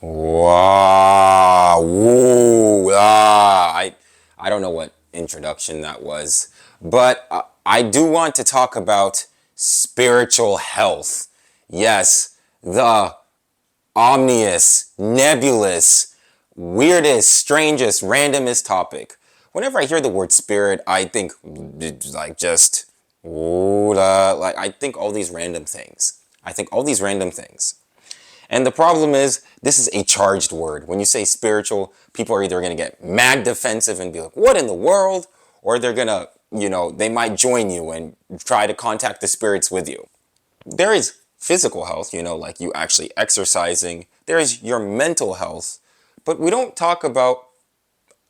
Wow. Woo. I don't know what introduction that was, but I do want to talk about spiritual health. Yes, the omnious, nebulous, weirdest, strangest, randomest topic. Whenever I hear the word spirit, I think like just ooh, like I think all these random things. I think all these random things. And the problem is, this is a charged word. When you say spiritual, people are either going to get mad defensive and be like, what in the world? Or they're going to, they might join you and try to contact the spirits with you. There is physical health, like you actually exercising. There is your mental health. But we don't talk about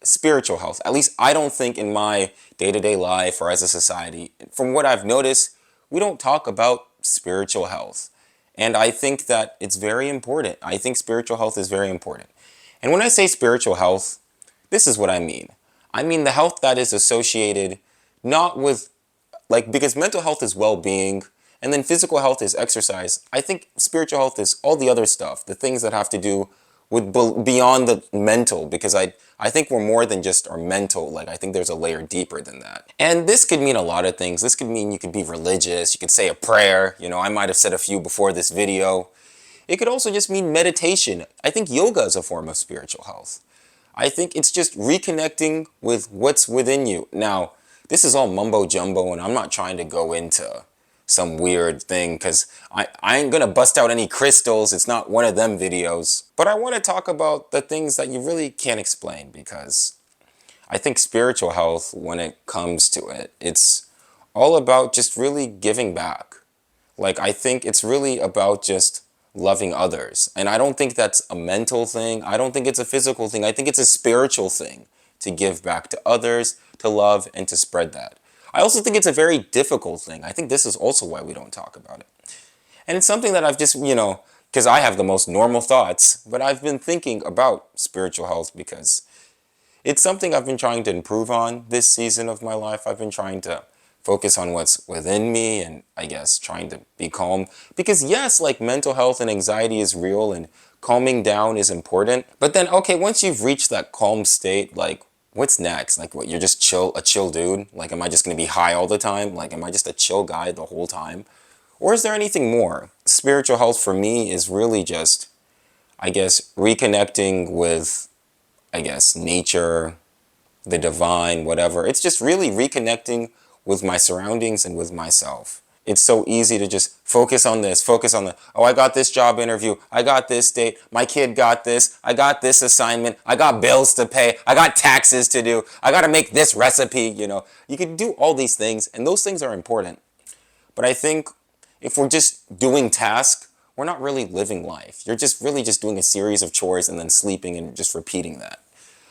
spiritual health. At least I don't think in my day-to-day life or as a society. From what I've noticed, we don't talk about spiritual health. And I think that it's very important. I think spiritual health is very important. And when I say spiritual health, this is what I mean. I mean the health that is associated not with, like, because mental health is well-being, and then physical health is exercise. I think spiritual health is all the other stuff, the things that have to do with beyond the mental, because I think we're more than just our mental. Like, I think there's a layer deeper than that. And this could mean a lot of things. This could mean you could be religious, you could say a prayer. I might have said a few before this video. It could also just mean meditation. I think yoga is a form of spiritual health. I think it's just reconnecting with what's within you. Now, this is all mumbo jumbo, and I'm not trying to go into some weird thing because I ain't gonna bust out any crystals. It's not one of them videos. But I want to talk about the things that you really can't explain, because I think spiritual health, when it comes to it, it's all about just really giving back. Like, I think it's really about just loving others. And I don't think that's a mental thing. I don't think it's a physical thing. I think it's a spiritual thing to give back to others, to love, and to spread that. I also think it's a very difficult thing. I think this is also why we don't talk about it. And it's something that I've just, because I have the most normal thoughts, but I've been thinking about spiritual health because it's something I've been trying to improve on this season of my life. I've been trying to focus on what's within me, and I guess trying to be calm. Because yes, like, mental health and anxiety is real, and calming down is important. But then, okay, once you've reached that calm state, like, what's next? Like, what, you're just a chill dude? Like, am I just gonna be high all the time? Like, am I just a chill guy the whole time? Or is there anything more? Spiritual health for me is really just, I guess, reconnecting with, I guess, nature, the divine, whatever. It's just really reconnecting with my surroundings and with myself. It's so easy to just focus on this, focus on the, oh, I got this job interview, I got this date, my kid got this, I got this assignment, I got bills to pay, I got taxes to do, I got to make this recipe. You can do all these things, and those things are important. But I think if we're just doing tasks, we're not really living life. You're just really just doing a series of chores and then sleeping and just repeating that.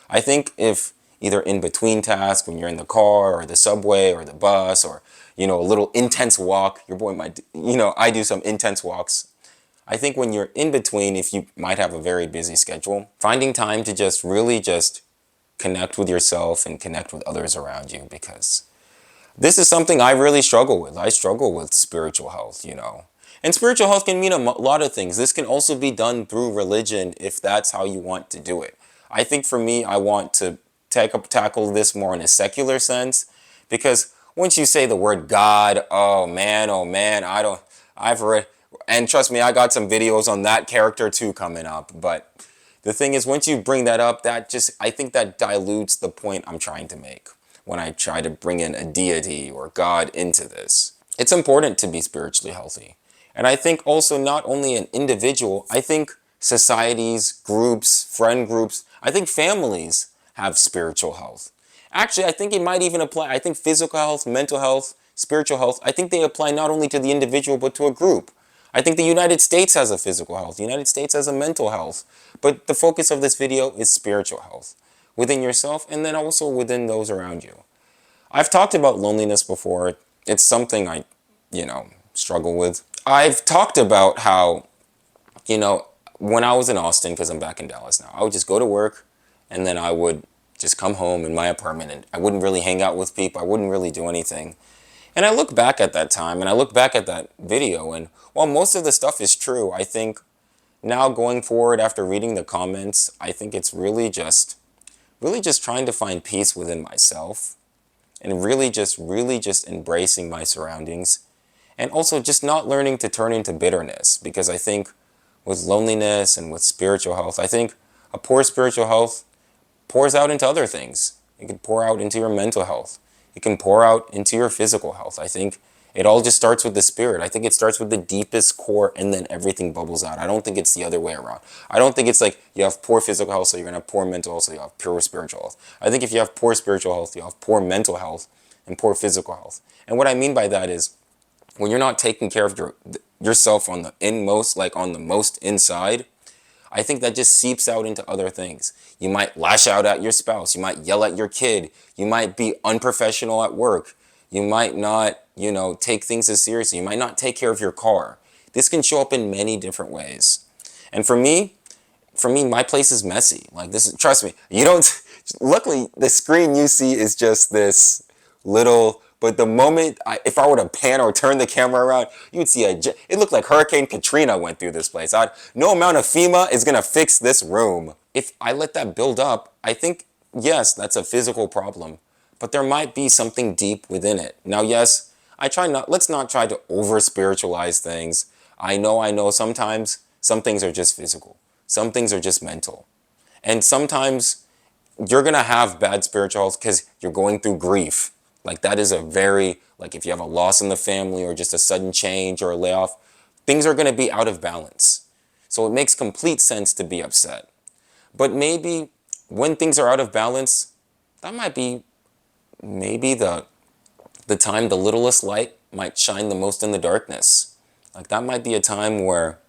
I think if either in between tasks, when you're in the car or the subway or the bus, or, a little intense walk, your boy might, I do some intense walks. I think when you're in between, if you might have a very busy schedule, finding time to just really just connect with yourself and connect with others around you, because this is something I really struggle with. I struggle with spiritual health. And spiritual health can mean a lot of things. This can also be done through religion if that's how you want to do it. I think for me, I want to tackle this more in a secular sense, because once you say the word God, oh man, I've read, and trust me, I got some videos on that character too coming up. But the thing is, once you bring that up, I think that dilutes the point I'm trying to make when I try to bring in a deity or God into this. It's important to be spiritually healthy. And I think also not only an individual, I think societies, groups, friend groups, I think families have spiritual health. Actually, I think it might even apply. I think physical health, mental health, spiritual health, I think they apply not only to the individual but to a group. I think the United States has a physical health. The United States has a mental health. But the focus of this video is spiritual health within yourself, and then also within those around you. I've talked about loneliness before. It's something I, struggle with. I've talked about how, when I was in Austin, because I'm back in Dallas now, I would just go to work, and then I would just come home in my apartment, and I wouldn't really hang out with people. I wouldn't really do anything. And I look back at that time, and I look back at that video, and while most of the stuff is true, I think now going forward after reading the comments, I think it's really just trying to find peace within myself and really just embracing my surroundings and also just not learning to turn into bitterness, because I think with loneliness and with spiritual health, I think a poor spiritual health pours out into other things. It can pour out into your mental health. It can pour out into your physical health. I think it all just starts with the spirit. I think it starts with the deepest core and then everything bubbles out. I don't think it's the other way around. I don't think it's like you have poor physical health, so you're going to have poor mental health, so you have poor spiritual health. I think if you have poor spiritual health, you have poor mental health and poor physical health. And what I mean by that is when you're not taking care of yourself on the inmost, like on the most inside, I think that just seeps out into other things. You might lash out at your spouse. You might yell at your kid. You might be unprofessional at work. You might not, take things as seriously. You might not take care of your car. This can show up in many different ways. And for me, my place is messy. Like this, trust me, you don't, luckily the screen you see is just this little, but the moment, if I were to pan or turn the camera around, you'd see it looked like Hurricane Katrina went through this place. No amount of FEMA is gonna fix this room. If I let that build up, I think, yes, that's a physical problem, but there might be something deep within it. Now, yes, let's not try to over spiritualize things. I know sometimes some things are just physical. Some things are just mental. And sometimes you're going to have bad spiritual health because you're going through grief. Like that is like if you have a loss in the family or just a sudden change or a layoff, things are going to be out of balance. So it makes complete sense to be upset. But maybe when things are out of balance, that might be maybe the time the littlest light might shine the most in the darkness. Like that might be a time where,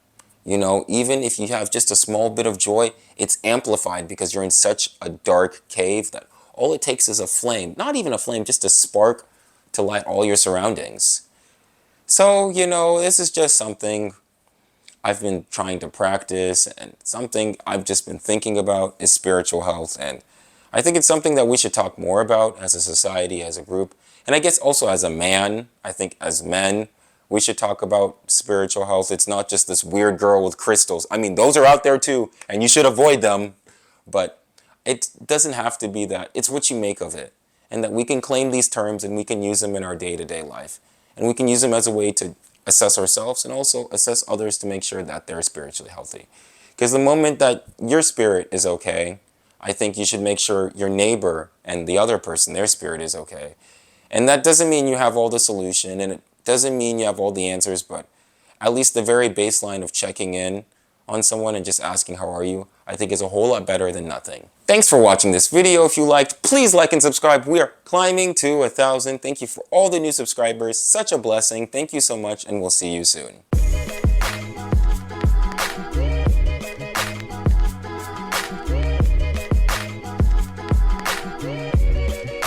even if you have just a small bit of joy, it's amplified because you're in such a dark cave that all it takes is a flame, not even a flame, just a spark to light all your surroundings. So, this is just something I've been trying to practice, and something I've just been thinking about is spiritual health. And I think it's something that we should talk more about as a society, as a group. And I guess also as a man, I think as men, we should talk about spiritual health. It's not just this weird girl with crystals. I mean, those are out there too, and you should avoid them. But it doesn't have to be that. It's what you make of it. And that we can claim these terms and we can use them in our day-to-day life. And we can use them as a way to assess ourselves and also assess others to make sure that they're spiritually healthy. Because the moment that your spirit is okay, I think you should make sure your neighbor and the other person, their spirit is okay. And that doesn't mean you have all the solution, and it doesn't mean you have all the answers, but at least the very baseline of checking in on someone and just asking how are you, I think is a whole lot better than nothing. Thanks for watching this video. If you liked, please like and subscribe. We are climbing to 1,000. Thank you for all the new subscribers. Such a blessing. Thank you so much, and we'll see you soon.